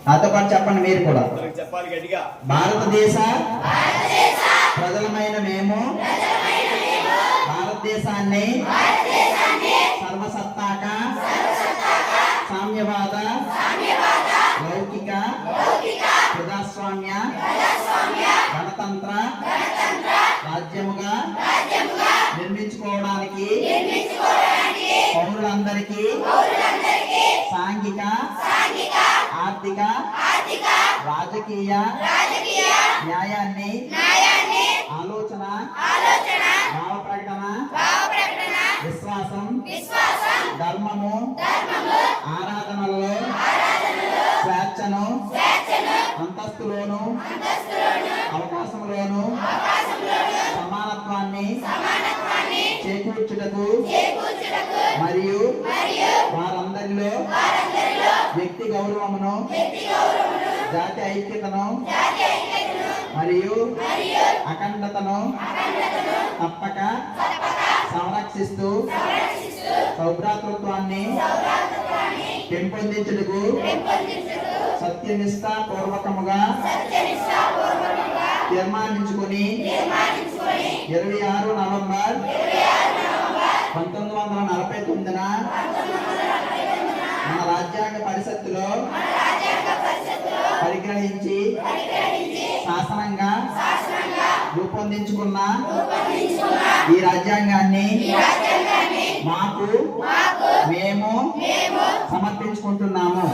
నాతో పాటు చెప్పండి మీరు కూడా. చెప్పాలి గట్టిగా. భారతదేశ ప్రజలమైన మేము భారతదేశాన్ని సర్వసత్తాక సామ్యవాద లౌకిక ప్రజాస్వామ్య గణతంత్ర రాజ్యముగా నిర్మించుకోవడానికి పౌరులందరికీ సాంఘిక ఆర్థిక రాజకీయ న్యాయాన్ని ఆలోచన భావ ప్రకటన విశ్వాసం ధర్మము ఆరాధనల్లో స్వేచ్ఛను అంతస్తులోను అవకాశంలోను సమానత్వాన్ని చేకూర్చుటకు మరియు వారందరిలో వ్యక్తి గౌరవమును జాతి ఐక్యతను మరియు అఖండతను తప్పక సంరక్షిస్తూ సౌభ్రాతృత్వాన్ని పెంపొందించుటకు సత్యనిష్ట పూర్వకముగా తీర్మానించుకుని 26 నవంబర్ 1949 మన రాజ్యాంగ పరిషత్తులో పరిగ్రహించి శాసనంగా రూపొందించుకున్న ఈ రాజ్యాంగాన్ని మాకు మేము సమర్పించుకుంటున్నాము.